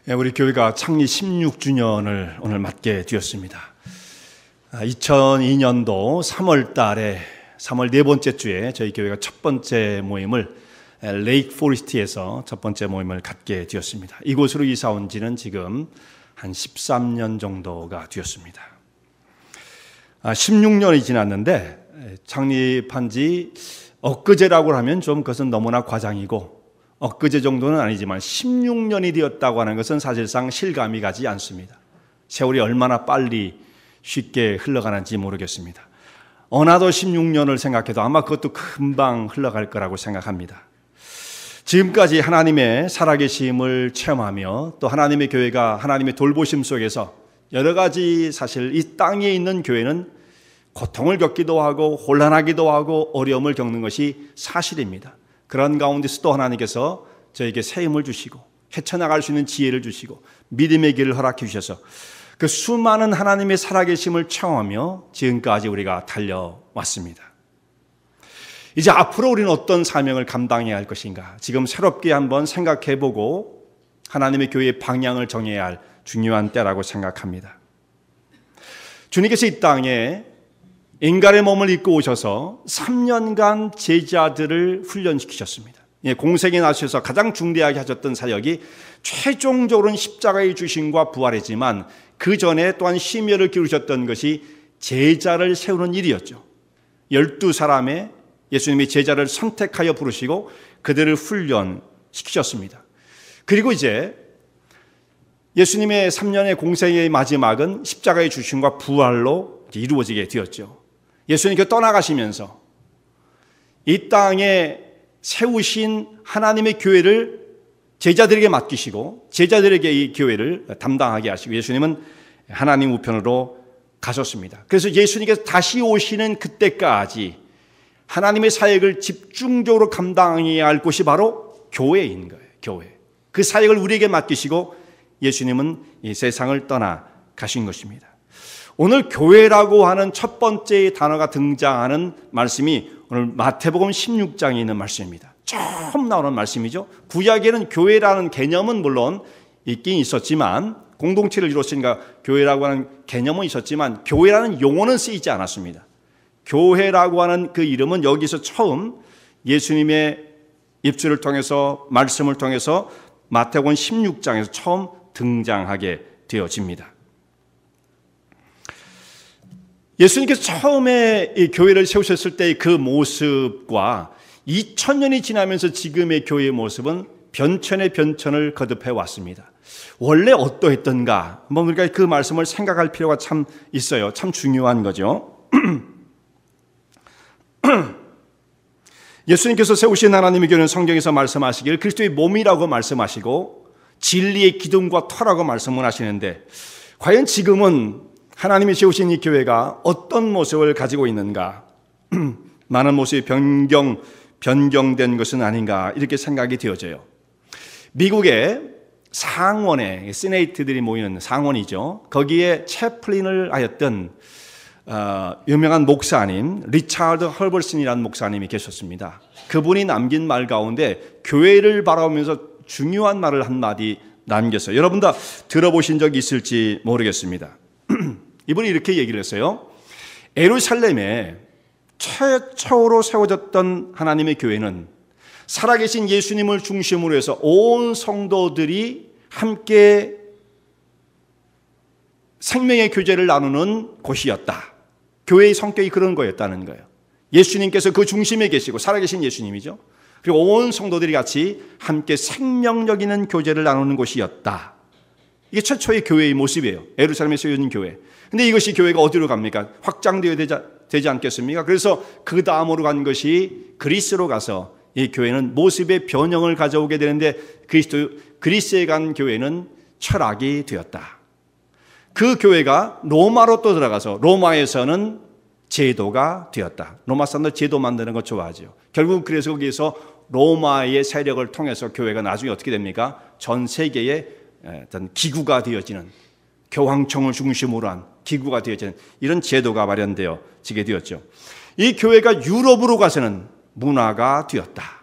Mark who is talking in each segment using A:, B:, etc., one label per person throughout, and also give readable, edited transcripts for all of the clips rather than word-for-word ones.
A: 우리 교회가 창립 16주년을 오늘 맞게 되었습니다. 2002년도 3월 달에 3월 네 번째 주에 저희 교회가 첫 번째 모임을 레이크 포레스트에서 첫 번째 모임을 갖게 되었습니다. 이곳으로 이사 온 지는 지금 한 13년 정도가 되었습니다. 16년이 지났는데 창립한 지 엊그제라고 하면 좀 그것은 너무나 과장이고, 엊그제 정도는 아니지만 16년이 되었다고 하는 것은 사실상 실감이 가지 않습니다. 세월이 얼마나 빨리 쉽게 흘러가는지 모르겠습니다. 어나더 16년을 생각해도 아마 그것도 금방 흘러갈 거라고 생각합니다. 지금까지 하나님의 살아계심을 체험하며 또 하나님의 교회가 하나님의 돌보심 속에서 여러 가지 사실 이 땅에 있는 교회는 고통을 겪기도 하고 혼란하기도 하고 어려움을 겪는 것이 사실입니다. 그런 가운데서 또 하나님께서 저에게 새 힘을 주시고 헤쳐나갈 수 있는 지혜를 주시고 믿음의 길을 허락해 주셔서 그 수많은 하나님의 살아계심을 체험하며 지금까지 우리가 달려왔습니다. 이제 앞으로 우리는 어떤 사명을 감당해야 할 것인가, 지금 새롭게 한번 생각해보고 하나님의 교회의 방향을 정해야 할 중요한 때라고 생각합니다. 주님께서 이 땅에 인간의 몸을 입고 오셔서 3년간 제자들을 훈련시키셨습니다. 공생에 나서셔서 가장 중대하게 하셨던 사역이 최종적으로는 십자가의 주심과 부활이지만 그 전에 또한 심혈을 기울이셨던 것이 제자를 세우는 일이었죠. 12사람의 예수님이 제자를 선택하여 부르시고 그들을 훈련시키셨습니다. 그리고 이제 예수님의 3년의 공생의 마지막은 십자가의 주심과 부활로 이루어지게 되었죠. 예수님께서 떠나가시면서 이 땅에 세우신 하나님의 교회를 제자들에게 맡기시고 제자들에게 이 교회를 담당하게 하시고 예수님은 하나님 우편으로 가셨습니다. 그래서 예수님께서 다시 오시는 그때까지 하나님의 사역을 집중적으로 감당해야 할 곳이 바로 교회인 거예요. 교회. 그 사역을 우리에게 맡기시고 예수님은 이 세상을 떠나 가신 것입니다. 오늘 교회라고 하는 첫 번째 단어가 등장하는 말씀이 오늘 마태복음 16장에 있는 말씀입니다. 처음 나오는 말씀이죠. 구약에는 교회라는 개념은 물론 있긴 있었지만, 공동체를 이뤘으니까 교회라고 하는 개념은 있었지만 교회라는 용어는 쓰이지 않았습니다. 교회라고 하는 그 이름은 여기서 처음 예수님의 입술을 통해서 말씀을 통해서 마태복음 16장에서 처음 등장하게 되어집니다. 예수님께서 처음에 이 교회를 세우셨을 때의 그 모습과 2000년이 지나면서 지금의 교회의 모습은 변천의 변천을 거듭해 왔습니다. 원래 어떠했던가 한번 우리가 그 말씀을 생각할 필요가 참 있어요. 참 중요한 거죠. 예수님께서 세우신 하나님의 교회는 성경에서 말씀하시길 그리스도의 몸이라고 말씀하시고 진리의 기둥과 터라고 말씀을 하시는데, 과연 지금은 하나님이 세우신 이 교회가 어떤 모습을 가지고 있는가? 많은 모습이 변경된 것은 아닌가 이렇게 생각이 되어져요. 미국의 상원에 시네이트들이 모이는 상원이죠. 거기에 채플린을 하였던 유명한 목사님 리차드 헐버슨이라는 목사님이 계셨습니다. 그분이 남긴 말 가운데 교회를 바라보면서 중요한 말을 한마디 남겼어요. 여러분 다 들어보신 적이 있을지 모르겠습니다. 이분이 이렇게 얘기를 했어요. 예루살렘에 최초로 세워졌던 하나님의 교회는 살아계신 예수님을 중심으로 해서 온 성도들이 함께 생명의 교제를 나누는 곳이었다. 교회의 성격이 그런 거였다는 거예요. 예수님께서 그 중심에 계시고 살아계신 예수님이죠. 그리고 온 성도들이 같이 함께 생명력 있는 교제를 나누는 곳이었다. 이게 최초의 교회의 모습이에요. 예루살렘에 세워진 교회. 근데 이것이 교회가 어디로 갑니까? 확장되어야 되지 않겠습니까? 그래서 그 다음으로 간 것이 그리스로 가서 이 교회는 모습의 변형을 가져오게 되는데, 그리스에 간 교회는 철학이 되었다. 그 교회가 로마로 또 들어가서 로마에서는 제도가 되었다. 로마 사람들 제도 만드는 거 좋아하죠. 결국 그래서 거기에서 로마의 세력을 통해서 교회가 나중에 어떻게 됩니까? 전 세계의 어떤 기구가 되어지는, 교황청을 중심으로 한 기구가 되어지는 이런 제도가 마련되어지게 되었죠. 이 교회가 유럽으로 가서는 문화가 되었다.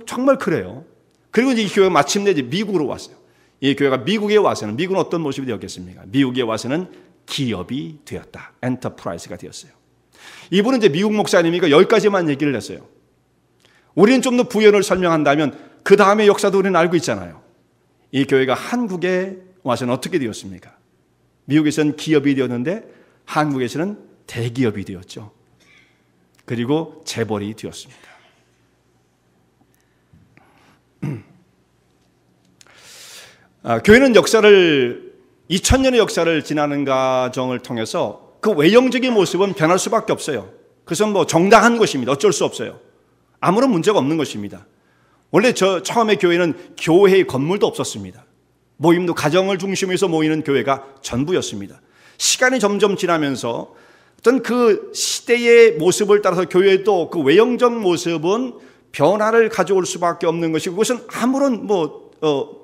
A: 정말 그래요. 그리고 이 교회가 마침내 미국으로 왔어요. 이 교회가 미국에 와서는, 미국은 어떤 모습이 되었겠습니까? 미국에 와서는 기업이 되었다. 엔터프라이즈가 되었어요. 이분은 이제 미국 목사님이니까 10가지만 얘기를 했어요. 우리는 좀 더 부연을 설명한다면 그 다음의 역사도 우리는 알고 있잖아요. 이 교회가 한국에 와서는 어떻게 되었습니까? 미국에서는 기업이 되었는데 한국에서는 대기업이 되었죠. 그리고 재벌이 되었습니다. 교회는 역사를 2000년의 역사를 지나는 과정을 통해서 그 외형적인 모습은 변할 수밖에 없어요. 그것은 뭐 정당한 것입니다. 어쩔 수 없어요. 아무런 문제가 없는 것입니다. 원래 처음에 교회는 교회의 건물도 없었습니다. 모임도 가정을 중심으로 해서 모이는 교회가 전부였습니다. 시간이 점점 지나면서 어떤 그 시대의 모습을 따라서 교회도 그 외형적 모습은 변화를 가져올 수밖에 없는 것이고 그것은 아무런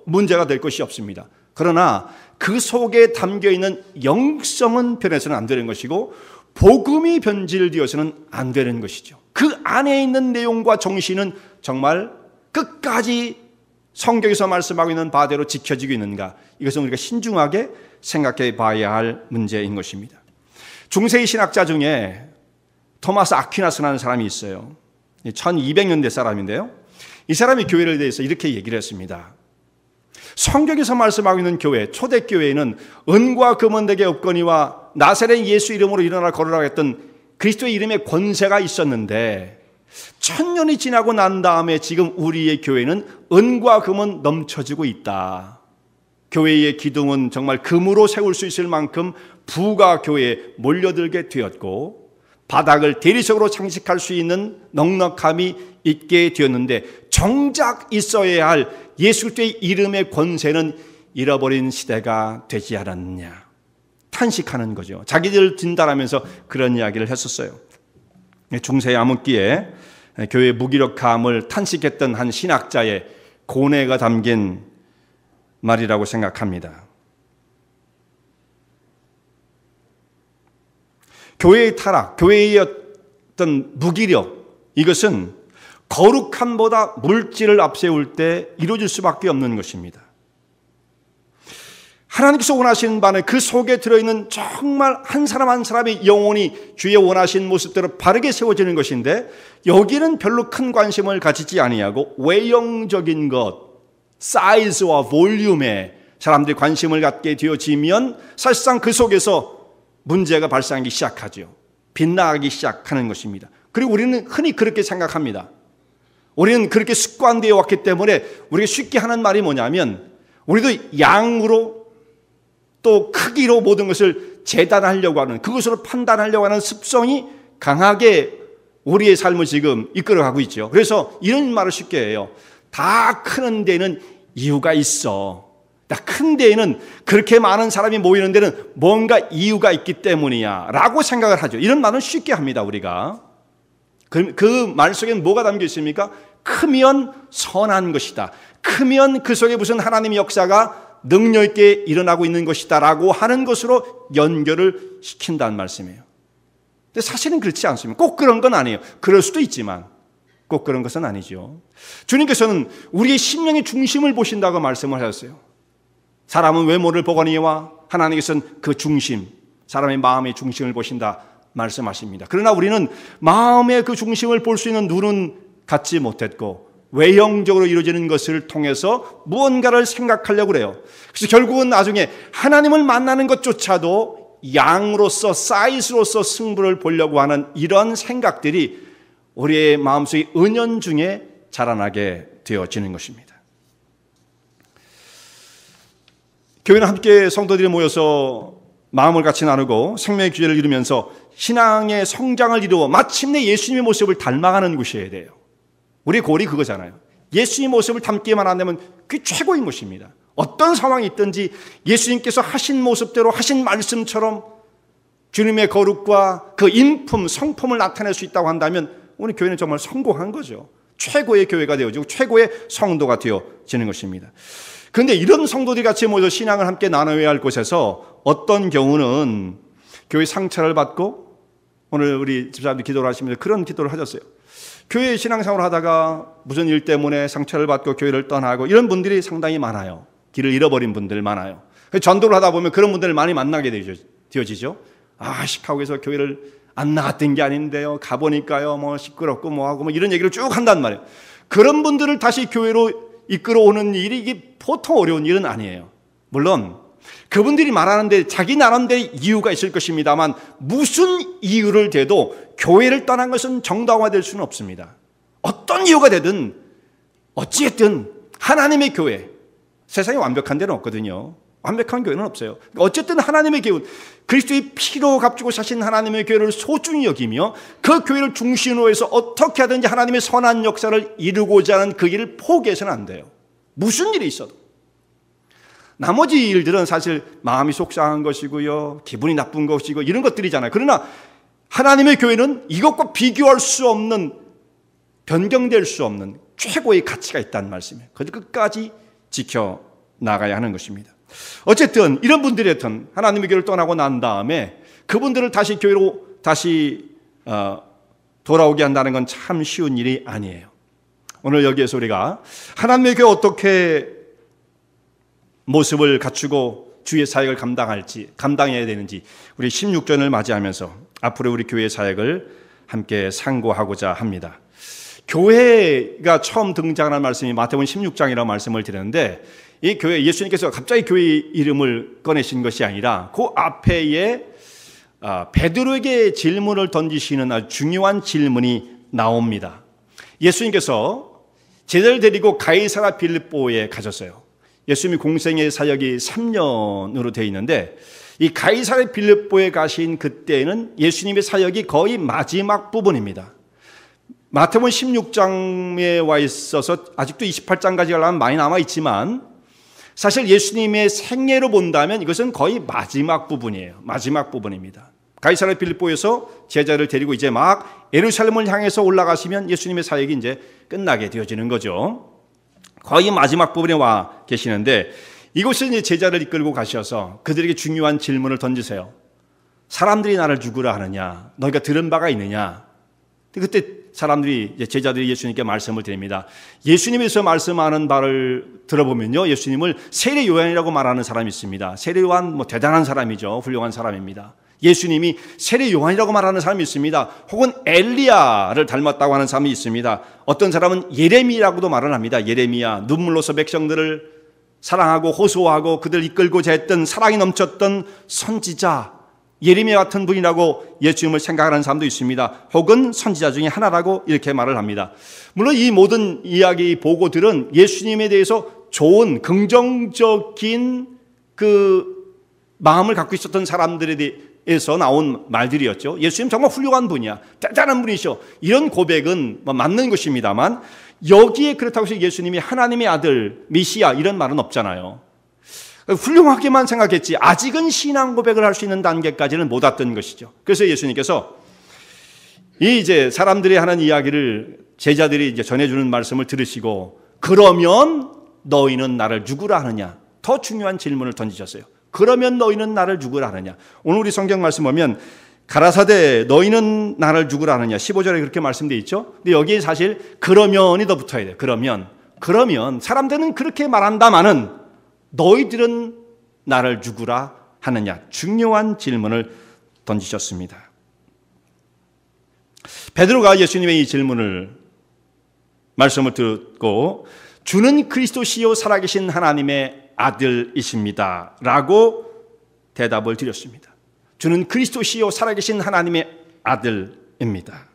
A: 문제가 될 것이 없습니다. 그러나 그 속에 담겨있는 영성은 변해서는 안 되는 것이고 복음이 변질되어서는 안 되는 것이죠. 그 안에 있는 내용과 정신은 정말 끝까지 성경에서 말씀하고 있는 바대로 지켜지고 있는가, 이것은 우리가 신중하게 생각해 봐야 할 문제인 것입니다. 중세의 신학자 중에 토마스 아퀴나스라는 사람이 있어요. 1200년대 사람인데요, 이 사람이 교회에 대해서 이렇게 얘기를 했습니다. 성경에서 말씀하고 있는 교회, 초대교회에는 은과 금은 내게 없거니와 나사렛 예수 이름으로 일어나 걸으라고 했던 그리스도의 이름의 권세가 있었는데 1000년이 지나고 난 다음에 지금 우리의 교회는 은과 금은 넘쳐지고 있다. 교회의 기둥은 정말 금으로 세울 수 있을 만큼 부가 교회에 몰려들게 되었고 바닥을 대리석으로 장식할 수 있는 넉넉함이 있게 되었는데 정작 있어야 할 예수 그리스도의 이름의 권세는 잃어버린 시대가 되지 않았느냐 탄식하는 거죠. 자기들 진단하면서 그런 이야기를 했었어요. 중세의 암흑기에 교회의 무기력함을 탄식했던 한 신학자의 고뇌가 담긴 말이라고 생각합니다. 교회의 타락, 교회의 어떤 무기력, 이것은 거룩함보다 물질을 앞세울 때 이루어질 수밖에 없는 것입니다. 하나님께서 원하시는 바는 그 속에 들어있는 정말 한 사람 한 사람의 영혼이 주의 원하신 모습대로 바르게 세워지는 것인데 여기는 별로 큰 관심을 가지지 아니하고 외형적인 것, 사이즈와 볼륨에 사람들이 관심을 갖게 되어지면 사실상 그 속에서 문제가 발생하기 시작하죠. 빗나가기 시작하는 것입니다. 그리고 우리는 흔히 그렇게 생각합니다. 우리는 그렇게 습관되어 왔기 때문에 우리가 쉽게 하는 말이 뭐냐면 우리도 양으로 또 크기로 모든 것을 재단하려고 하는, 그것으로 판단하려고 하는 습성이 강하게 우리의 삶을 지금 이끌어가고 있죠. 그래서 이런 말을 쉽게 해요. 다 크는 데는 이유가 있어. 다 큰 데에는 그렇게 많은 사람이 모이는 데는 뭔가 이유가 있기 때문이야 라고 생각을 하죠. 이런 말은 쉽게 합니다, 우리가. 그 말 속에는 뭐가 담겨 있습니까? 크면 선한 것이다. 크면 그 속에 무슨 하나님의 역사가 능력 있게 일어나고 있는 것이다 라고 하는 것으로 연결을 시킨다는 말씀이에요. 근데 사실은 그렇지 않습니다. 꼭 그런 건 아니에요. 그럴 수도 있지만 꼭 그런 것은 아니죠. 주님께서는 우리의 심령의 중심을 보신다고 말씀을 하셨어요. 사람은 외모를 보거니와 하나님께서는 그 중심, 사람의 마음의 중심을 보신다 말씀하십니다. 그러나 우리는 마음의 그 중심을 볼 수 있는 눈은 갖지 못했고 외형적으로 이루어지는 것을 통해서 무언가를 생각하려고 그래요. 그래서 결국은 나중에 하나님을 만나는 것조차도 양으로서 사이즈로서 승부를 보려고 하는 이런 생각들이 우리의 마음속의 은연중에 자라나게 되어지는 것입니다. 교회는 함께 성도들이 모여서 마음을 같이 나누고 생명의 규제를 이루면서 신앙의 성장을 이루어 마침내 예수님의 모습을 닮아가는 곳이어야 돼요. 우리의 골이 그거잖아요. 예수님의 모습을 닮기만 한다면 그게 최고인 것입니다. 어떤 상황이 있든지 예수님께서 하신 모습대로 하신 말씀처럼 주님의 거룩과 그 인품, 성품을 나타낼 수 있다고 한다면 우리 교회는 정말 성공한 거죠. 최고의 교회가 되어지고 최고의 성도가 되어지는 것입니다. 그런데 이런 성도들이 같이 모여서 신앙을 함께 나눠야 할 곳에서 어떤 경우는 교회 상처를 받고, 오늘 우리 집사님들 기도를 하시면서 그런 기도를 하셨어요. 교회 신앙생활을 하다가 무슨 일 때문에 상처를 받고 교회를 떠나고 이런 분들이 상당히 많아요. 길을 잃어버린 분들 많아요. 전도를 하다 보면 그런 분들을 많이 만나게 되어지죠. 시카고에서 교회를 안 나갔던 게 아닌데요, 가보니까요 뭐 시끄럽고 뭐하고 뭐 이런 얘기를 쭉 한단 말이에요. 그런 분들을 다시 교회로 이끌어오는 일이 이게 보통 어려운 일은 아니에요. 물론 그분들이 말하는데 자기 나름대로 이유가 있을 것입니다만 무슨 이유를 대도 교회를 떠난 것은 정당화될 수는 없습니다. 어떤 이유가 되든 어찌됐든 하나님의 교회, 세상에 완벽한 데는 없거든요. 완벽한 교회는 없어요. 어쨌든 하나님의 교회, 그리스도의 피로 값주고 사신 하나님의 교회를 소중히 여기며 그 교회를 중심으로 해서 어떻게 하든지 하나님의 선한 역사를 이루고자 하는 그 일을 포기해서는 안 돼요. 무슨 일이 있어도. 나머지 일들은 사실 마음이 속상한 것이고요, 기분이 나쁜 것이고 이런 것들이잖아요. 그러나 하나님의 교회는 이것과 비교할 수 없는, 변경될 수 없는 최고의 가치가 있다는 말씀이에요. 그걸 끝까지 지켜나가야 하는 것입니다. 어쨌든 이런 분들이 하여튼 하나님의 교회를 떠나고 난 다음에 그분들을 다시 교회로 다시 돌아오게 한다는 건 참 쉬운 일이 아니에요. 오늘 여기에서 우리가 하나님의 교회 어떻게 모습을 갖추고 주의 사역을 감당해야 되는지 우리 16절을 맞이하면서 앞으로 우리 교회의 사역을 함께 상고하고자 합니다. 교회가 처음 등장하는 말씀이 마태복음 16장이라고 말씀을 드렸는데, 이 교회, 예수님께서 갑자기 교회 이름을 꺼내신 것이 아니라 그 앞에에 베드로에게 질문을 던지시는 아주 중요한 질문이 나옵니다. 예수님께서 제자를 데리고 가이사랴 빌립보에 가셨어요. 예수님이 공생의 사역이 3년으로 되어 있는데 이 가이사랴 빌립보에 가신 그때는 예수님의 사역이 거의 마지막 부분입니다. 마태복음 16장에 와 있어서 아직도 28장까지 가려면 많이 남아있지만 사실 예수님의 생애로 본다면 이것은 거의 마지막 부분이에요. 마지막 부분입니다. 가이사랴 빌립보에서 제자를 데리고 이제 막 예루살렘을 향해서 올라가시면 예수님의 사역이 이제 끝나게 되어지는 거죠. 거의 마지막 부분에 와 계시는데 이곳에 이제 제자를 이끌고 가셔서 그들에게 중요한 질문을 던지세요. 사람들이 나를 누구라 하느냐? 너희가 들은 바가 있느냐? 그때 사람들이, 제자들이 예수님께 말씀을 드립니다. 예수님에서 말씀하는 바를 들어보면요, 예수님을 세례 요한이라고 말하는 사람이 있습니다. 세례 요한 뭐 대단한 사람이죠. 훌륭한 사람입니다. 예수님이 세례 요한이라고 말하는 사람이 있습니다. 혹은 엘리야를 닮았다고 하는 사람이 있습니다. 어떤 사람은 예레미야라고도 말을 합니다. 예레미야, 눈물로서 백성들을 사랑하고 호소하고 그들 이끌고자 했던 사랑이 넘쳤던 선지자 예레미야 같은 분이라고 예수님을 생각하는 사람도 있습니다. 혹은 선지자 중에 하나라고 이렇게 말을 합니다. 물론 이 모든 이야기 보고들은 예수님에 대해서 좋은 긍정적인 그 마음을 갖고 있었던 사람들에 대해서 나온 말들이었죠. 예수님 정말 훌륭한 분이야, 대단한 분이셔, 이런 고백은 맞는 것입니다만 여기에 그렇다고 해서 예수님이 하나님의 아들 메시아 이런 말은 없잖아요. 훌륭하게만 생각했지 아직은 신앙 고백을 할 수 있는 단계까지는 못 왔던 것이죠. 그래서 예수님께서 이제 사람들이 하는 이야기를 제자들이 이제 전해주는 말씀을 들으시고 그러면 너희는 나를 누구라 하느냐? 더 중요한 질문을 던지셨어요. 그러면 너희는 나를 누구라 하느냐? 오늘 우리 성경 말씀 보면 가라사대 너희는 나를 누구라 하느냐? 15절에 그렇게 말씀되어 있죠. 근데 여기에 사실 그러면이 더 붙어야 돼요. 그러면 사람들은 그렇게 말한다마는 너희들은 나를 누구라 하느냐? 중요한 질문을 던지셨습니다. 베드로가 예수님의 이 말씀을 듣고 주는 그리스도시요 살아계신 하나님의 아들이십니다 라고 대답을 드렸습니다. 주는 그리스도시요 살아계신 하나님의 아들입니다.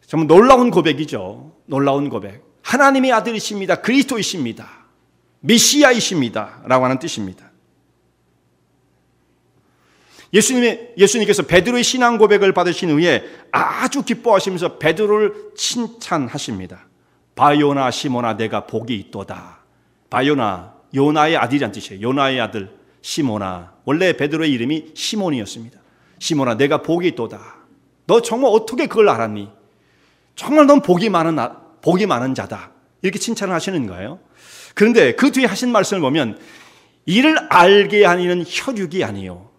A: 정말 놀라운 고백이죠. 놀라운 고백. 하나님의 아들이십니다. 그리스도이십니다. 메시아이십니다 라고 하는 뜻입니다. 예수님께서 베드로의 신앙 고백을 받으신 후에 아주 기뻐하시면서 베드로를 칭찬하십니다. 바요나 시모나 내가 복이 있도다. 바요나 요나의 아들이란 뜻이에요. 요나의 아들 시모나. 원래 베드로의 이름이 시몬이었습니다. 시모나 내가 복이 있도다. 너 정말 어떻게 그걸 알았니? 정말 넌 복이 많은 자다. 이렇게 칭찬을 하시는 거예요. 그런데 그 뒤에 하신 말씀을 보면 이를 알게 하는 혈육이 아니요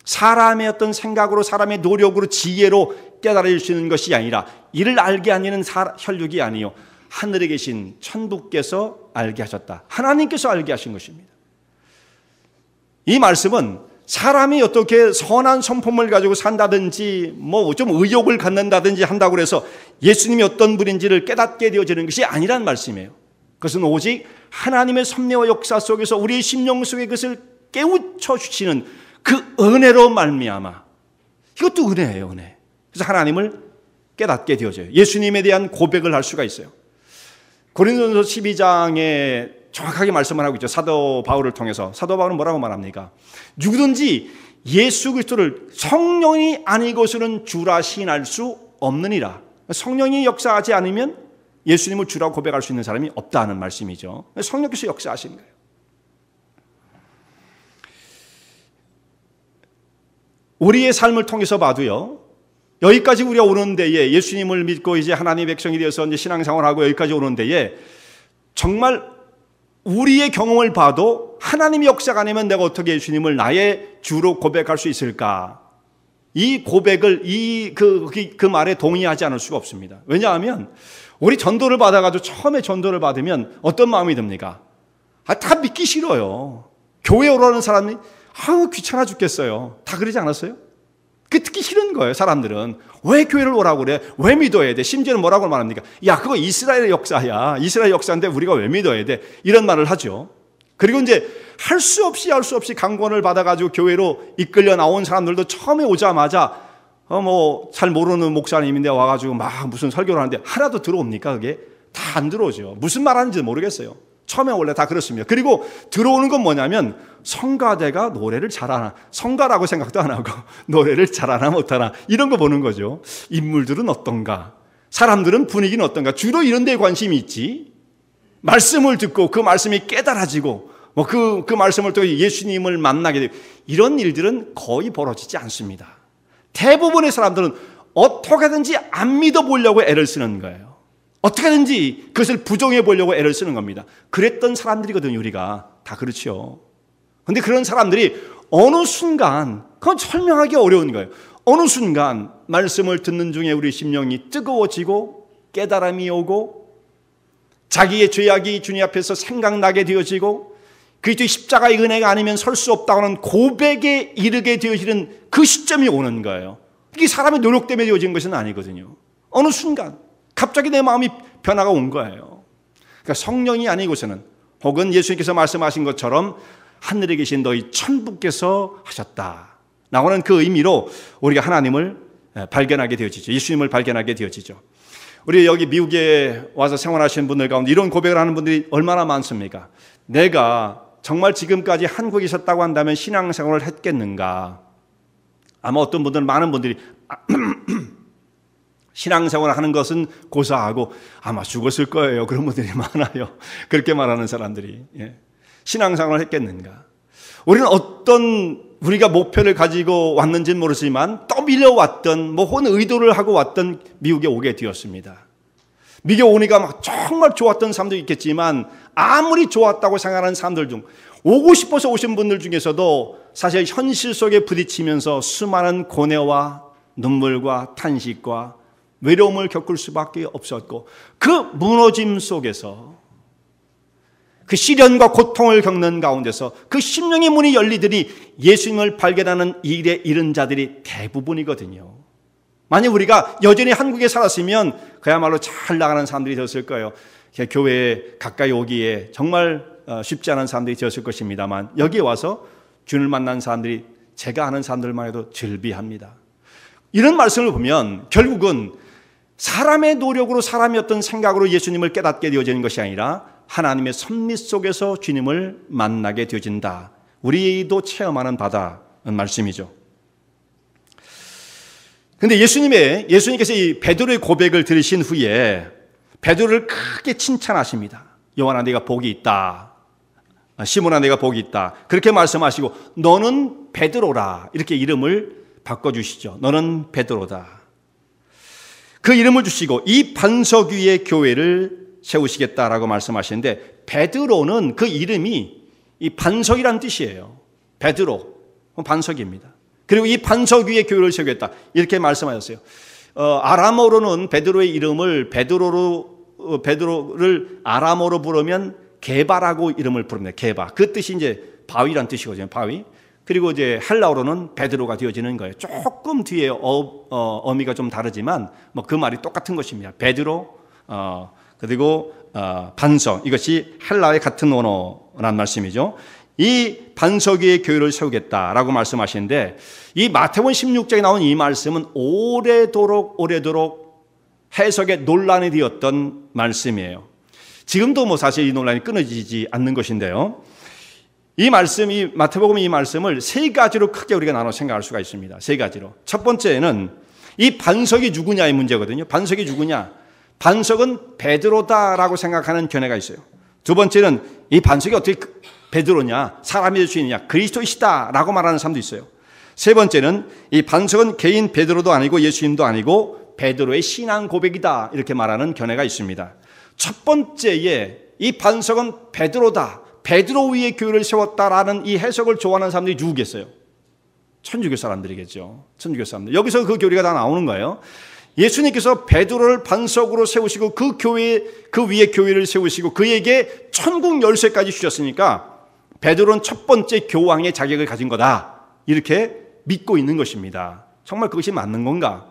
A: 사람의 어떤 생각으로 사람의 노력으로 지혜로 깨달을 수 있는 것이 아니라 이를 알게 하는 혈육이 아니요 하늘에 계신 천부께서 알게 하셨다. 하나님께서 알게 하신 것입니다. 이 말씀은 사람이 어떻게 선한 성품을 가지고 산다든지 뭐 좀 의욕을 갖는다든지 한다고 해서 예수님이 어떤 분인지를 깨닫게 되어지는 것이 아니란 말씀이에요. 그것은 오직 하나님의 섭리와 역사 속에서 우리의 심령 속에 그것을 깨우쳐 주시는 그 은혜로 말미암아, 이것도 은혜예요, 은혜. 그래서 하나님을 깨닫게 되어져요. 예수님에 대한 고백을 할 수가 있어요. 고린도전서 12장에 정확하게 말씀을 하고 있죠. 사도 바울을 통해서. 사도 바울은 뭐라고 말합니까? 누구든지 예수 그리스도를 성령이 아니고서는 주라 시인할 수 없느니라. 성령이 역사하지 않으면 예수님을 주라고 고백할 수 있는 사람이 없다는 말씀이죠. 성령께서 역사하신 거예요. 우리의 삶을 통해서 봐도요, 여기까지 우리가 오는 데에 예수님을 믿고 이제 하나님의 백성이 되어서 이제 신앙생활하고 여기까지 오는 데에 정말 우리의 경험을 봐도 하나님의 역사가 아니면 내가 어떻게 예수님을 나의 주로 고백할 수 있을까? 이 고백을 그 말에 동의하지 않을 수가 없습니다. 왜냐하면 우리 전도를 받아가지고 처음에 전도를 받으면 어떤 마음이 듭니까? 다 믿기 싫어요. 교회 오라는 사람이 귀찮아 죽겠어요. 다 그러지 않았어요? 그 듣기 싫은 거예요. 사람들은 왜 교회를 오라고 그래? 왜 믿어야 돼? 심지어는 뭐라고 말합니까? 야, 그거 이스라엘의 역사야. 이스라엘 역사인데 우리가 왜 믿어야 돼? 이런 말을 하죠. 그리고 이제 할 수 없이 강권을 받아가지고 교회로 이끌려 나온 사람들도 처음에 오자마자 잘 모르는 목사님인데 와가지고 막 무슨 설교를 하는데 하나도 들어옵니까? 그게 다 안 들어오죠. 무슨 말 하는지 모르겠어요. 처음에 원래 다 그렇습니다. 그리고 들어오는 건 뭐냐면 성가대가 노래를 잘하나, 성가라고 생각도 안 하고 노래를 잘하나 못하나 이런 거 보는 거죠. 인물들은 어떤가, 사람들은 분위기는 어떤가, 주로 이런 데에 관심이 있지. 말씀을 듣고 그 말씀이 깨달아지고 그 말씀을 통해 예수님을 만나게 되고 이런 일들은 거의 벌어지지 않습니다. 대부분의 사람들은 어떻게든지 안 믿어보려고 애를 쓰는 거예요. 어떻게든지 그것을 부정해 보려고 애를 쓰는 겁니다. 그랬던 사람들이거든요. 우리가 다 그렇죠. 그런데 그런 사람들이 어느 순간, 그건 설명하기 어려운 거예요. 어느 순간 말씀을 듣는 중에 우리 심령이 뜨거워지고 깨달음이 오고 자기의 죄악이 주님 앞에서 생각나게 되어지고 그리스도의 십자가의 은혜가 아니면 설 수 없다고 하는 고백에 이르게 되어지는 그 시점이 오는 거예요. 이게 사람의 노력 때문에 되어진 것은 아니거든요. 어느 순간 갑자기 내 마음이 변화가 온 거예요. 그러니까 성령이 아니고서는, 혹은 예수님께서 말씀하신 것처럼 하늘에 계신 너희 천부께서 하셨다 나오는 그 의미로 우리가 하나님을 발견하게 되어지죠. 예수님을 발견하게 되어지죠. 우리 여기 미국에 와서 생활하시는 분들 가운데 이런 고백을 하는 분들이 얼마나 많습니까? 내가 정말 지금까지 한국에 있었다고 한다면 신앙생활을 했겠는가? 아마 어떤 분들은, 많은 분들이 신앙생활을 하는 것은 고사하고 아마 죽었을 거예요. 그런 분들이 많아요. 그렇게 말하는 사람들이. 신앙생활을 했겠는가? 우리는 어떤 우리가 목표를 가지고 왔는지는 모르지만 떠밀려왔던 혹은 의도를 하고 왔던 미국에 오게 되었습니다. 미국에 오니까 막 정말 좋았던 사람도 있겠지만 아무리 좋았다고 생각하는 사람들 중 오고 싶어서 오신 분들 중에서도 사실 현실 속에 부딪히면서 수많은 고뇌와 눈물과 탄식과 외로움을 겪을 수밖에 없었고 그 무너짐 속에서 그 시련과 고통을 겪는 가운데서 그 심령의 문이 열리더니 예수님을 발견하는 일에 이른 자들이 대부분이거든요. 만약 우리가 여전히 한국에 살았으면 그야말로 잘 나가는 사람들이 되었을 거예요. 교회에 가까이 오기에 정말 쉽지 않은 사람들이 되었을 것입니다만 여기에 와서 주님을 만난 사람들이 제가 아는 사람들만 해도 즐비합니다. 이런 말씀을 보면 결국은 사람의 노력으로, 사람의 어떤 생각으로 예수님을 깨닫게 되어지는 것이 아니라 하나님의 섭리 속에서 주님을 만나게 되어진다. 우리도 체험하는 바다는 말씀이죠. 그런데 예수님께서 이 베드로의 고백을 들으신 후에 베드로를 크게 칭찬하십니다. 요한아, 네가 복이 있다. 시몬아, 네가 복이 있다. 그렇게 말씀하시고 너는 베드로라. 이렇게 이름을 바꿔주시죠. 너는 베드로다. 그 이름을 주시고 이 반석 위에 교회를 세우시겠다라고 말씀하시는데 베드로는 그 이름이 이 반석이란 뜻이에요. 베드로, 반석입니다. 그리고 이 반석 위에 교회를 세우겠다 이렇게 말씀하셨어요. 아람어로는 베드로의 이름을 베드로로 베드로를 아람어로 부르면 게바라고 이름을 부릅니다. 게바. 그 뜻이 이제 바위란 뜻이거든요. 바위. 그리고 이제 헬라어로는 베드로가 되어지는 거예요. 조금 뒤에 어미가 좀 다르지만 뭐 그 말이 똑같은 것입니다. 베드로 그리고 반석, 이것이 헬라어의 같은 언어란 말씀이죠. 이 반석 위에 교회를 세우겠다라고 말씀하시는데, 이 마태복음 16장에 나온 이 말씀은 오래도록 해석에 논란이 되었던 말씀이에요. 지금도 뭐 사실 이 논란이 끊어지지 않는 것인데요. 이 말씀, 이 마태복음 이 말씀을 세 가지로 크게 우리가 나눠 생각할 수가 있습니다. 세 가지로. 첫 번째는 이 반석이 누구냐의 문제거든요. 반석이 누구냐? 반석은 베드로다라고 생각하는 견해가 있어요. 두 번째는 이 반석이 어떻게 베드로냐, 사람이 될 수 있느냐, 그리스도이시다라고 말하는 사람도 있어요. 세 번째는 이 반석은 개인 베드로도 아니고 예수님도 아니고 베드로의 신앙 고백이다, 이렇게 말하는 견해가 있습니다. 첫 번째에 이 반석은 베드로다, 베드로 위에 교회를 세웠다라는 이 해석을 좋아하는 사람들이 누구겠어요? 천주교 사람들이겠죠. 천주교 사람들. 여기서 그 교리가 다 나오는 거예요. 예수님께서 베드로를 반석으로 세우시고 그 위에 교회를 세우시고 그에게 천국 열쇠까지 주셨으니까 베드로는 첫 번째 교황의 자격을 가진 거다, 이렇게 믿고 있는 것입니다. 정말 그것이 맞는 건가?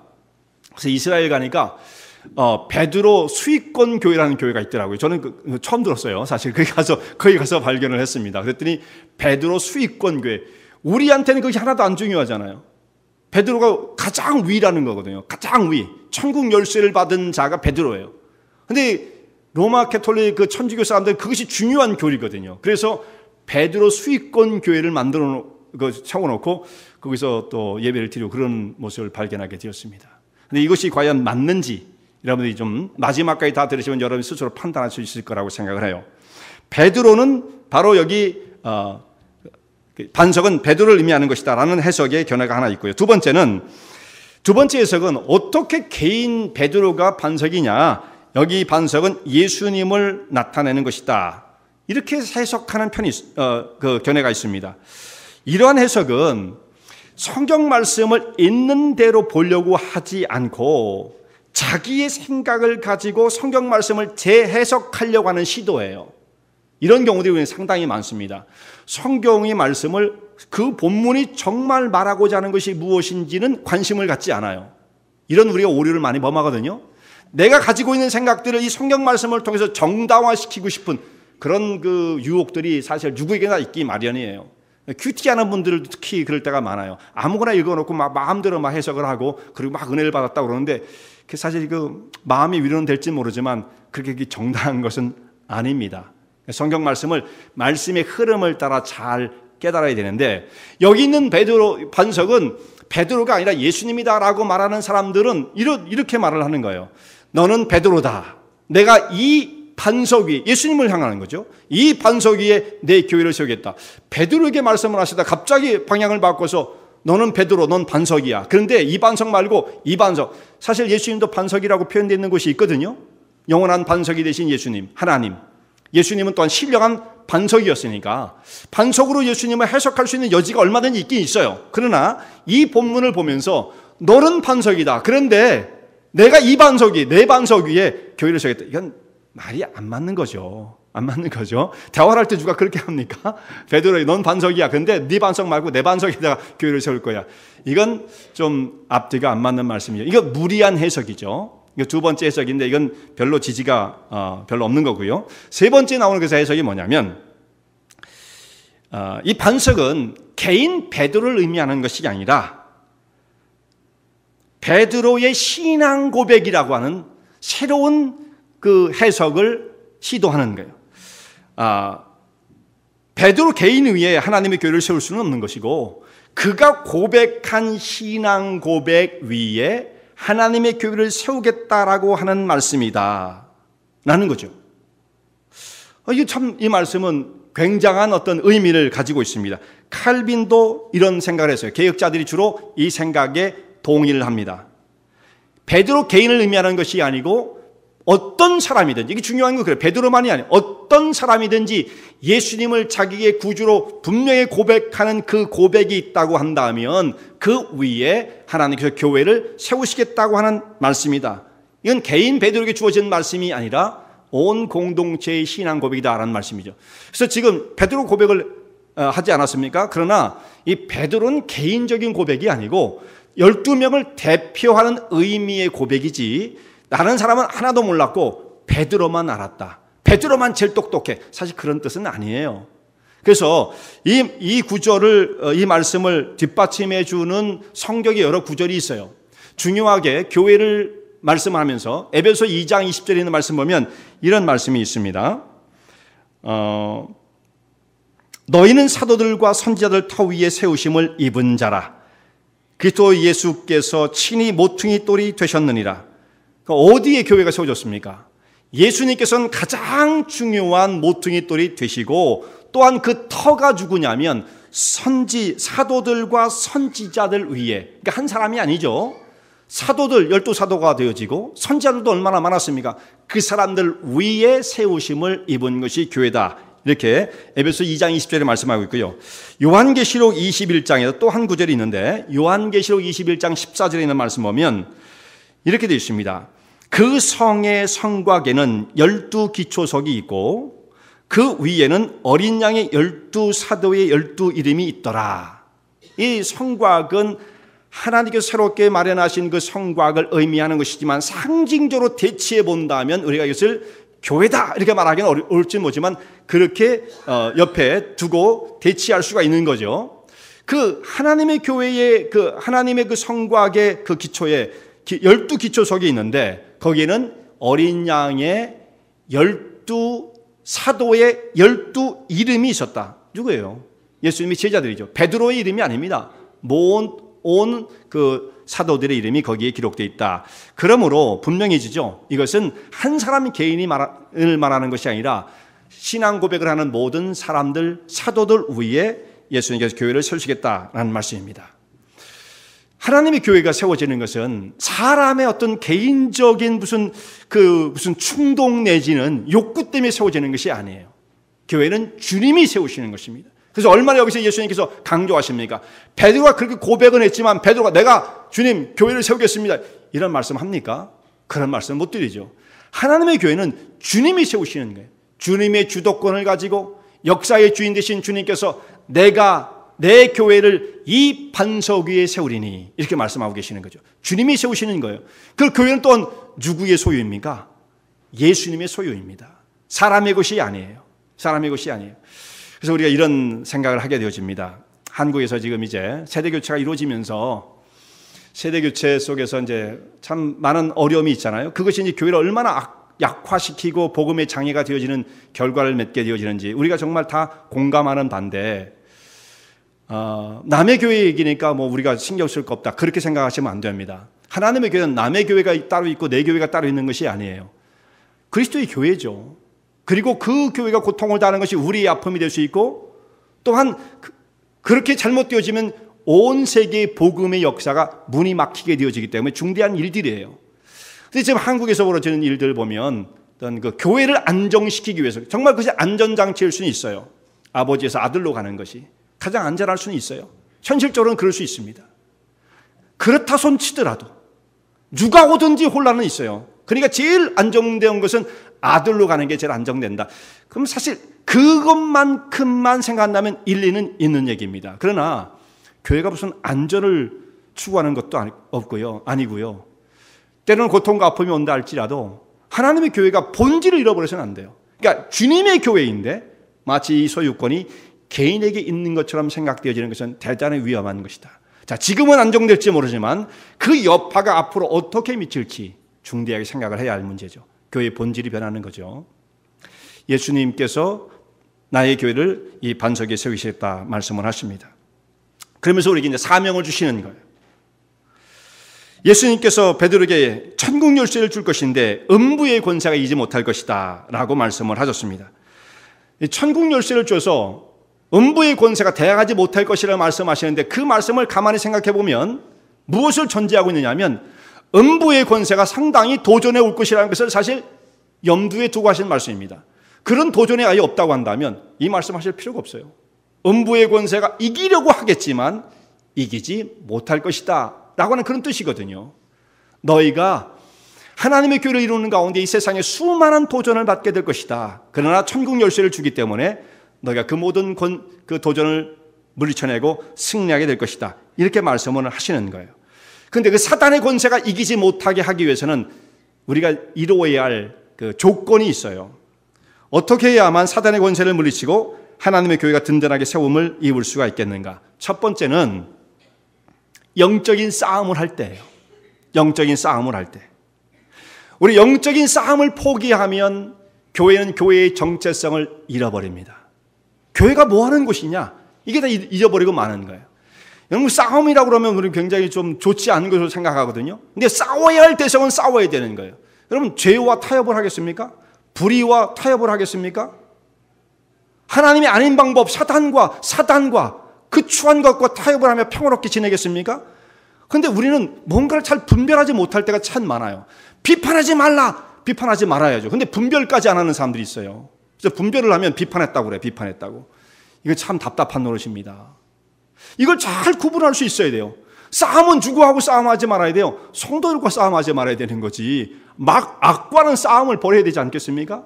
A: 그래서 이스라엘 가니까 베드로 수익권 교회라는 교회가 있더라고요. 저는 처음 들었어요. 사실 거기 가서 발견을 했습니다. 그랬더니 베드로 수익권 교회, 우리한테는 그것이 하나도 안 중요하잖아요. 베드로가 가장 위라는 거거든요. 가장 위. 천국 열쇠를 받은 자가 베드로예요. 근데 로마 캐톨릭 그 천주교 사람들은 그것이 중요한 교리거든요. 그래서 베드로 수익권 교회를 세워놓고 거기서 또 예배를 드리고 그런 모습을 발견하게 되었습니다. 근데 이것이 과연 맞는지 여러분들이 좀 마지막까지 다 들으시면 여러분 스스로 판단할 수 있을 거라고 생각을 해요. 베드로는 바로 여기 반석은 베드로를 의미하는 것이다라는 해석의 견해가 하나 있고요. 두 번째 해석은 어떻게 개인 베드로가 반석이냐, 여기 반석은 예수님을 나타내는 것이다, 이렇게 해석하는 그 견해가 있습니다. 이러한 해석은 성경 말씀을 있는 대로 보려고 하지 않고 자기의 생각을 가지고 성경 말씀을 재해석하려고 하는 시도예요. 이런 경우들이 상당히 많습니다. 성경의 말씀을 그 본문이 정말 말하고자 하는 것이 무엇인지는 관심을 갖지 않아요. 이런 우리가 오류를 많이 범하거든요. 내가 가지고 있는 생각들을 이 성경 말씀을 통해서 정당화시키고 싶은 그런 그 유혹들이 사실 누구에게나 있기 마련이에요. 큐티하는 분들도 특히 그럴 때가 많아요. 아무거나 읽어놓고 막 마음대로 막 해석을 하고 그리고 막 은혜를 받았다고 그러는데 사실 그 마음이 위로는 될지 모르지만 그렇게 정당한 것은 아닙니다. 성경 말씀을 말씀의 흐름을 따라 잘 깨달아야 되는데, 여기 있는 베드로 반석은 베드로가 아니라 예수님이다라고 말하는 사람들은 이렇게 말을 하는 거예요. 너는 베드로다. 내가 이 반석 위에, 예수님을 향하는 거죠. 이 반석 위에 내 교회를 세우겠다. 베드로에게 말씀을 하시다 갑자기 방향을 바꿔서 너는 베드로, 넌 반석이야. 그런데 이 반석 말고 이 반석. 사실 예수님도 반석이라고 표현되어 있는 곳이 있거든요. 영원한 반석이 되신 예수님, 하나님. 예수님은 또한 신령한 반석이었으니까 반석으로 예수님을 해석할 수 있는 여지가 얼마든지 있긴 있어요. 그러나 이 본문을 보면서 너는 반석이다. 그런데 내가 이 반석이, 내 반석 위에 교회를 세우겠다. 이건 말이 안 맞는 거죠. 안 맞는 거죠. 대화를 할 때 누가 그렇게 합니까? 베드로, 넌 반석이야. 근데 네 반석 말고 내 반석에다가 교회를 세울 거야. 이건 좀 앞뒤가 안 맞는 말씀이죠. 이거 무리한 해석이죠. 이거 두 번째 해석인데 이건 별로 지지가 별로 없는 거고요. 세 번째 나오는 그 해석이 뭐냐면 이 반석은 개인 베드로를 의미하는 것이 아니라 베드로의 신앙 고백이라고 하는 새로운 그 해석을 시도하는 거예요. 베드로 개인 위에 하나님의 교회를 세울 수는 없는 것이고 그가 고백한 신앙 고백 위에 하나님의 교회를 세우겠다라고 하는 말씀이다 라는 거죠. 이 말씀은 굉장한 어떤 의미를 가지고 있습니다. 칼빈도 이런 생각을 했어요. 개혁자들이 주로 이 생각에 동의를 합니다. 베드로 개인을 의미하는 것이 아니고 어떤 사람이든지, 이게 중요한 거 그래요. 베드로만이 아니에요. 어떤 사람이든지 예수님을 자기의 구주로 분명히 고백하는 그 고백이 있다고 한다면 그 위에 하나님께서 교회를 세우시겠다고 하는 말씀이다. 이건 개인 베드로에게 주어진 말씀이 아니라 온 공동체의 신앙 고백이다라는 말씀이죠. 그래서 지금 베드로 고백을 하지 않았습니까? 그러나 이 베드로는 개인적인 고백이 아니고 12명을 대표하는 의미의 고백이지, 다른 사람은 하나도 몰랐고 베드로만 알았다, 베드로만 제일 똑똑해, 사실 그런 뜻은 아니에요. 그래서 이 구절을, 이 말씀을 뒷받침해 주는 성경의 여러 구절이 있어요. 중요하게 교회를 말씀하면서 에베소 2장 20절에 있는 말씀 보면 이런 말씀이 있습니다. 너희는 사도들과 선지자들 터 위에 세우심을 입은 자라. 그리스도 예수께서 친히 모퉁이 돌이 되셨느니라. 어디에 교회가 세워졌습니까? 예수님께서는 가장 중요한 모퉁이 돌이 되시고, 또한 그 터가 누구냐면 사도들과 선지자들 위에, 그러니까 한 사람이 아니죠. 사도들 12사도가 되어지고 선지자들도 얼마나 많았습니까? 그 사람들 위에 세우심을 입은 것이 교회다. 이렇게 에베소 2장 20절에 말씀하고 있고요. 요한계시록 21장에도 또 한 구절이 있는데, 요한계시록 21장 14절에 있는 말씀 보면 이렇게 되어 있습니다. 그 성의 성곽에는 12기초석이 있고 그 위에는 어린 양의 12사도의 12이름이 있더라. 이 성곽은 하나님께서 새롭게 마련하신 그 성곽을 의미하는 것이지만, 상징적으로 대치해 본다면 우리가 이것을 교회다 이렇게 말하기는 어렵지 모르지만 그렇게 옆에 두고 대치할 수가 있는 거죠. 그 하나님의 교회의 하나님의 그 성곽의 그 기초에 12기초석이 있는데, 거기에는 어린 양의 12사도의 12이름이 있었다. 누구예요? 예수님의 제자들이죠. 베드로의 이름이 아닙니다. 온 그 사도들의 이름이 거기에 기록되어 있다. 그러므로 분명해지죠. 이것은 한 사람 개인이 말하는 것이 아니라 신앙 고백을 하는 모든 사람들, 사도들 위에 예수님께서 교회를 세우시겠다라는 말씀입니다. 하나님의 교회가 세워지는 것은 사람의 어떤 개인적인 무슨 충동 내지는 욕구 때문에 세워지는 것이 아니에요. 교회는 주님이 세우시는 것입니다. 그래서 얼마나 여기서 예수님께서 강조하십니까? 베드로가 그렇게 고백은 했지만 베드로가 내가 주님 교회를 세우겠습니다 이런 말씀 합니까? 그런 말씀 못 드리죠. 하나님의 교회는 주님이 세우시는 거예요. 주님의 주도권을 가지고 역사의 주인 되신 주님께서 내가 내 교회를 이 반석 위에 세우리니 이렇게 말씀하고 계시는 거죠. 주님이 세우시는 거예요. 그 교회는 또한 누구의 소유입니까? 예수님의 소유입니다. 사람의 것이 아니에요. 사람의 것이 아니에요. 그래서 우리가 이런 생각을 하게 되어집니다. 한국에서 지금 이제 세대 교체가 이루어지면서 세대 교체 속에서 이제 참 많은 어려움이 있잖아요. 그것이 이제 교회를 얼마나 약화시키고 복음의 장애가 되어지는 결과를 맺게 되어지는지 우리가 정말 다 공감하는 반대. 남의 교회 얘기니까 뭐 우리가 신경 쓸 거 없다 그렇게 생각하시면 안 됩니다. 하나님의 교회는 남의 교회가 따로 있고 내 교회가 따로 있는 것이 아니에요. 그리스도의 교회죠. 그리고 그 교회가 고통을 당하는 것이 우리의 아픔이 될 수 있고, 또한 그렇게 잘못되어지면 온 세계의 복음의 역사가 문이 막히게 되어지기 때문에 중대한 일들이에요. 근데 지금 한국에서 벌어지는 일들을 보면 어떤 그 교회를 안정시키기 위해서 정말 그것이 안전장치일 수는 있어요. 아버지에서 아들로 가는 것이 가장 안전할 수는 있어요. 현실적으로는 그럴 수 있습니다. 그렇다 손 치더라도 누가 오든지 혼란은 있어요. 그러니까 제일 안정된 것은 아들로 가는 게 제일 안정된다. 그럼 사실 그것만큼만 생각한다면 일리는 있는 얘기입니다. 그러나 교회가 무슨 안전을 추구하는 것도 아니고요. 때로는 고통과 아픔이 온다 할지라도 하나님의 교회가 본질을 잃어버려서는 안 돼요. 그러니까 주님의 교회인데 마치 이 소유권이 개인에게 있는 것처럼 생각되어지는 것은 대단히 위험한 것이다. 자, 지금은 안정될지 모르지만 그 여파가 앞으로 어떻게 미칠지 중대하게 생각을 해야 할 문제죠. 교회의 본질이 변하는 거죠. 예수님께서 나의 교회를 이 반석에 세우시겠다 말씀을 하십니다. 그러면서 우리에게 이제 사명을 주시는 거예요. 예수님께서 베드로에게 천국 열쇠를 줄 것인데 음부의 권세가 이지 못할 것이다 라고 말씀을 하셨습니다. 천국 열쇠를 줘서 음부의 권세가 대항하지 못할 것이라고 말씀하시는데, 그 말씀을 가만히 생각해 보면 무엇을 전제하고 있느냐면 음부의 권세가 상당히 도전해 올 것이라는 것을 사실 염두에 두고 하시는 말씀입니다. 그런 도전이 아예 없다고 한다면 이 말씀하실 필요가 없어요. 음부의 권세가 이기려고 하겠지만 이기지 못할 것이다 라고 하는 그런 뜻이거든요. 너희가 하나님의 교회를 이루는 가운데 이 세상에 수많은 도전을 받게 될 것이다. 그러나 천국 열쇠를 주기 때문에 너희가 그 모든 그 도전을 물리쳐내고 승리하게 될 것이다. 이렇게 말씀을 하시는 거예요. 그런데 그 사단의 권세가 이기지 못하게 하기 위해서는 우리가 이루어야 할 그 조건이 있어요. 어떻게 해야만 사단의 권세를 물리치고 하나님의 교회가 든든하게 세움을 이룰 수가 있겠는가? 첫 번째는 영적인 싸움을 할 때예요. 영적인 싸움을 할 때. 우리 영적인 싸움을 포기하면 교회는 교회의 정체성을 잃어버립니다. 교회가 뭐 하는 곳이냐? 이게 다 잊어버리고 마는 거예요. 여러분, 싸움이라고 그러면 우리 굉장히 좀 좋지 않은 것으로 생각하거든요. 근데 싸워야 할 대상은 싸워야 되는 거예요. 여러분, 죄와 타협을 하겠습니까? 불의와 타협을 하겠습니까? 하나님이 아닌 방법, 사단과 그 추한 것과 타협을 하며 평화롭게 지내겠습니까? 그런데 우리는 뭔가를 잘 분별하지 못할 때가 참 많아요. 비판하지 말아야죠. 근데 분별까지 안 하는 사람들이 있어요. 그래서 분별을 하면 비판했다고 그래, 비판했다고. 이거 참 답답한 노릇입니다. 이걸 잘 구분할 수 있어야 돼요. 싸움은 누구하고 싸움하지 말아야 돼요. 성도들과 싸움하지 말아야 되는 거지. 막 악과는 싸움을 벌여야 되지 않겠습니까?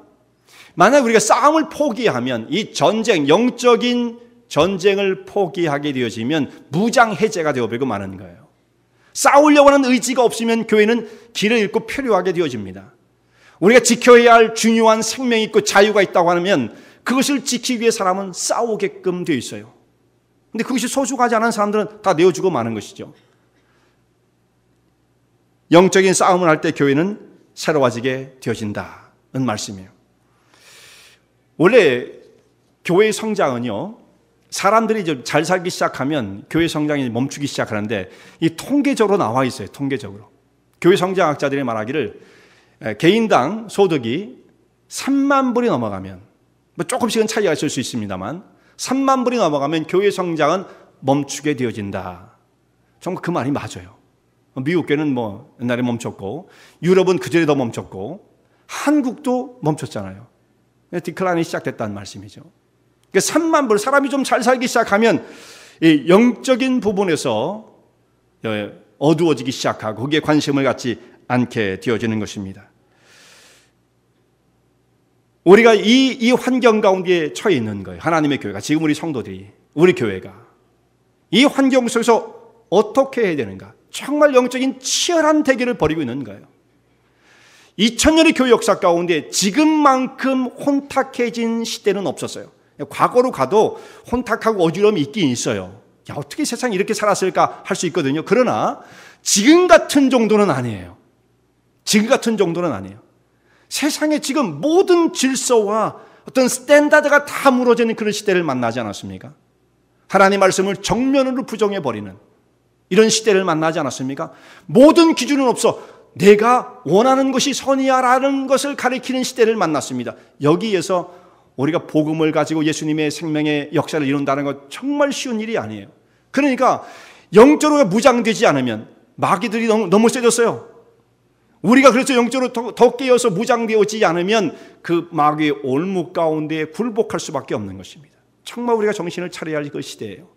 A: 만약 우리가 싸움을 포기하면 이 전쟁, 영적인 전쟁을 포기하게 되어지면 무장 해제가 되어버리고 마는 거예요. 싸우려고 하는 의지가 없으면 교회는 길을 잃고 표류하게 되어집니다. 우리가 지켜야 할 중요한 생명이 있고 자유가 있다고 하면 그것을 지키기 위해 사람은 싸우게끔 되어 있어요. 근데 그것이 소중하지 않은 사람들은 다 내어주고 마는 것이죠. 영적인 싸움을 할 때 교회는 새로워지게 되어진다는 말씀이에요. 원래 교회의 성장은요, 사람들이 이제 잘 살기 시작하면 교회 성장이 멈추기 시작하는데 이 통계적으로 나와 있어요. 통계적으로. 교회 성장학자들이 말하기를 개인당 소득이 3만 불이 넘어가면, 뭐 조금씩은 차이가 있을 수 있습니다만 3만 불이 넘어가면 교회 성장은 멈추게 되어진다. 정말 그 말이 맞아요. 미국 교회는 뭐 옛날에 멈췄고 유럽은 그전에 더 멈췄고 한국도 멈췄잖아요. 디클라인이 시작됐다는 말씀이죠. 3만 불, 사람이 좀 잘 살기 시작하면 이 영적인 부분에서 어두워지기 시작하고 거기에 관심을 갖지 않게 되어지는 것입니다. 우리가 이 환경 가운데 처해 있는 거예요. 하나님의 교회가, 지금 우리 성도들이, 우리 교회가 이 환경 속에서 어떻게 해야 되는가? 정말 영적인 치열한 대결을 벌이고 있는 거예요. 2000년의 교회 역사 가운데 지금만큼 혼탁해진 시대는 없었어요. 과거로 가도 혼탁하고 어지러움이 있긴 있어요. 야, 어떻게 세상이 이렇게 살았을까 할 수 있거든요. 그러나 지금 같은 정도는 아니에요. 지금 같은 정도는 아니에요. 세상에 지금 모든 질서와 어떤 스탠다드가 다 무너지는 그런 시대를 만나지 않았습니까? 하나님 말씀을 정면으로 부정해버리는 이런 시대를 만나지 않았습니까? 모든 기준은 없어. 내가 원하는 것이 선이야라는 것을 가리키는 시대를 만났습니다. 여기에서 우리가 복음을 가지고 예수님의 생명의 역사를 이룬다는 것 정말 쉬운 일이 아니에요. 그러니까 영적으로 무장되지 않으면 마귀들이 너무 세졌어요. 우리가 그래서 영적으로 더 깨어서 무장되어지지 않으면 그 마귀의 올무 가운데 굴복할 수밖에 없는 것입니다. 정말 우리가 정신을 차려야 할 그 시대예요.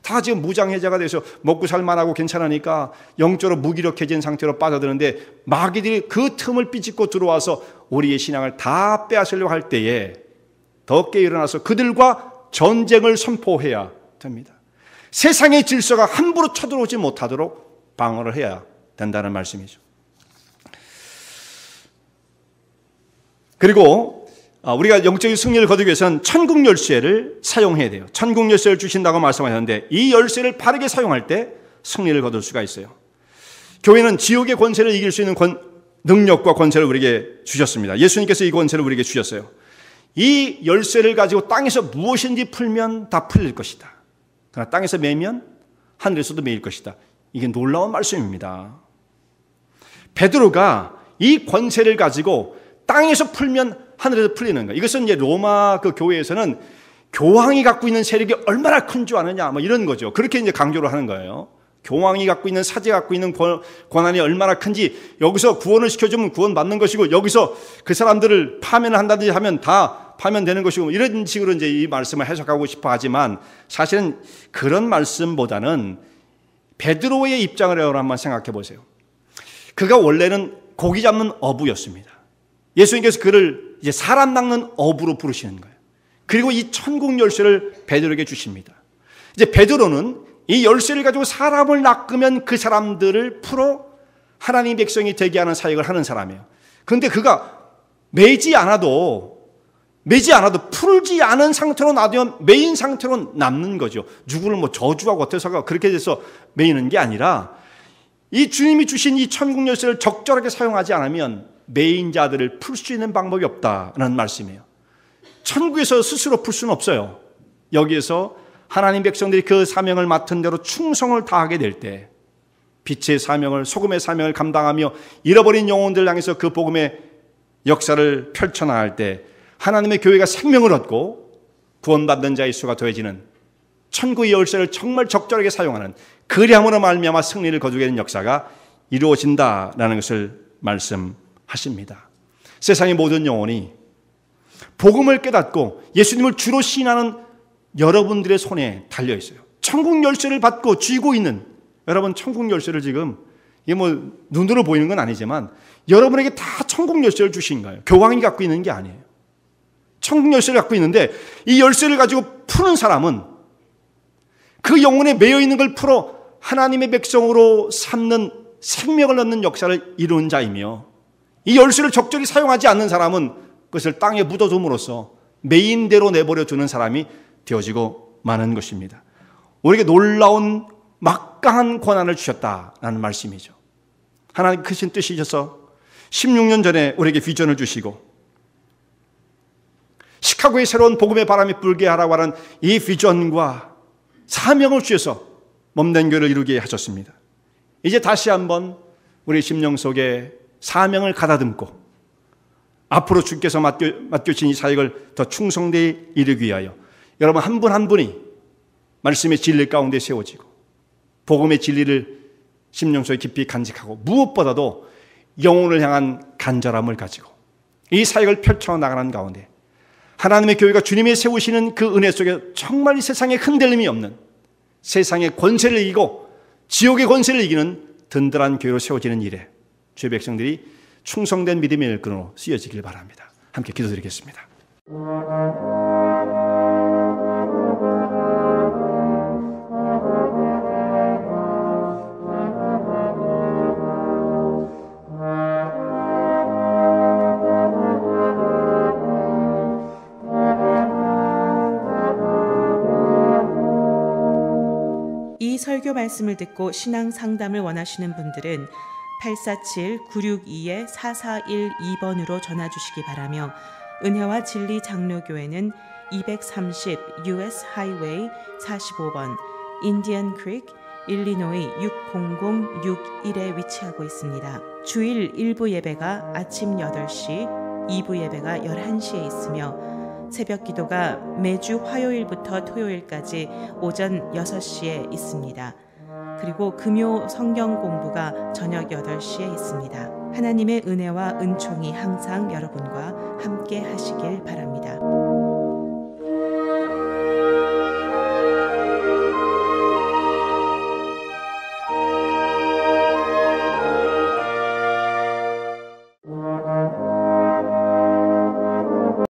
A: 다 지금 무장해제가 돼서 먹고 살만하고 괜찮으니까 영적으로 무기력해진 상태로 빠져드는데 마귀들이 그 틈을 삐집고 들어와서 우리의 신앙을 다 빼앗으려고 할 때에 더 깨 일어나서 그들과 전쟁을 선포해야 됩니다. 세상의 질서가 함부로 쳐들어오지 못하도록 방어를 해야 된다는 말씀이죠. 그리고 우리가 영적인 승리를 거두기 위해서는 천국 열쇠를 사용해야 돼요. 천국 열쇠를 주신다고 말씀하셨는데 이 열쇠를 바르게 사용할 때 승리를 거둘 수가 있어요. 교회는 지옥의 권세를 이길 수 있는 능력과 권세를 우리에게 주셨습니다. 예수님께서 이 권세를 우리에게 주셨어요. 이 열쇠를 가지고 땅에서 무엇인지 풀면 다 풀릴 것이다. 그러나 땅에서 매면 하늘에서도 매일 것이다. 이게 놀라운 말씀입니다. 베드로가 이 권세를 가지고 땅에서 풀면 하늘에서 풀리는 거예요. 이것은 이제 로마 그 교회에서는 교황이 갖고 있는 세력이 얼마나 큰 줄 아느냐, 뭐 이런 거죠. 그렇게 이제 강조를 하는 거예요. 교황이 갖고 있는, 사제가 갖고 있는 권한이 얼마나 큰지, 여기서 구원을 시켜주면 구원받는 것이고, 여기서 그 사람들을 파면을 한다든지 하면 다 파면되는 것이고, 이런 식으로 이제 이 말씀을 해석하고 싶어 하지만, 사실은 그런 말씀보다는 베드로의 입장을 한번 생각해 보세요. 그가 원래는 고기 잡는 어부였습니다. 예수님께서 그를 이제 사람 낚는 어부로 부르시는 거예요. 그리고 이 천국 열쇠를 베드로에게 주십니다. 이제 베드로는 이 열쇠를 가지고 사람을 낚으면 그 사람들을 풀어 하나님 백성이 되게 하는 사역을 하는 사람이에요. 그런데 그가 매지 않아도 풀지 않은 상태로 놔두면 매인 상태로 남는 거죠. 누구를 뭐 저주하고 어때서가 그렇게 돼서 매이는 게 아니라 이 주님이 주신 이 천국 열쇠를 적절하게 사용하지 않으면 매인 자들을 풀 수 있는 방법이 없다는 말씀이에요. 천국에서 스스로 풀 수는 없어요. 여기에서 하나님 백성들이 그 사명을 맡은 대로 충성을 다하게 될 때 빛의 사명을, 소금의 사명을 감당하며 잃어버린 영혼들을 향해서 그 복음의 역사를 펼쳐나갈 때 하나님의 교회가 생명을 얻고 구원받는 자의 수가 더해지는 천국의 열쇠를 정말 적절하게 사용하는, 그리함으로 말미암아 승리를 거두게 되는 역사가 이루어진다라는 것을 말씀하십니다. 세상의 모든 영혼이 복음을 깨닫고 예수님을 주로 신하는 여러분들의 손에 달려 있어요. 천국 열쇠를 받고 쥐고 있는 여러분, 천국 열쇠를 지금 이게 뭐 눈으로 보이는 건 아니지만 여러분에게 다 천국 열쇠를 주신 거예요. 교황이 갖고 있는 게 아니에요. 천국 열쇠를 갖고 있는데 이 열쇠를 가지고 푸는 사람은 그 영혼에 매여 있는 걸 풀어 하나님의 백성으로 삼는 생명을 얻는 역사를 이룬 자이며, 이 열쇠를 적절히 사용하지 않는 사람은 그것을 땅에 묻어둠으로써 매인대로 내버려 두는 사람이 되어지고 마는 것입니다. 우리에게 놀라운 막강한 권한을 주셨다라는 말씀이죠. 하나님 크신 뜻이셔서 16년 전에 우리에게 비전을 주시고 시카고의 새로운 복음의 바람이 불게 하라고 하는 이 비전과 사명을 주셔서 몸된 교회를 이루게 하셨습니다. 이제 다시 한번 우리 심령 속에 사명을 가다듬고 앞으로 주께서 맡겨주신 이 사역을 더 충성되이 이루기 위하여 여러분 한 분 한 분이 말씀의 진리 가운데 세워지고 복음의 진리를 심령 속에 깊이 간직하고 무엇보다도 영혼을 향한 간절함을 가지고 이 사역을 펼쳐나가는 가운데 하나님의 교회가 주님이 세우시는 그 은혜 속에 정말 이 세상에 흔들림이 없는, 세상의 권세를 이기고 지옥의 권세를 이기는 든든한 교회로 세워지는 일에 주의 백성들이 충성된 믿음의 일꾼으로 쓰여지길 바랍니다. 함께 기도드리겠습니다.
B: 이 설교 말씀을 듣고 신앙 상담을 원하시는 분들은 847-962-4412번으로 전화 주시기 바라며, 은혜와 진리 장로교회는 230 US 하이웨이 45번 인디언 크릭 일리노이 60061에 위치하고 있습니다. 주일 1부 예배가 아침 8시, 2부 예배가 11시에 있으며 새벽 기도가 매주 화요일부터 토요일까지 오전 6시에 있습니다. 그리고 금요 성경 공부가 저녁 8시에 있습니다. 하나님의 은혜와 은총이 항상 여러분과 함께 하시길 바랍니다.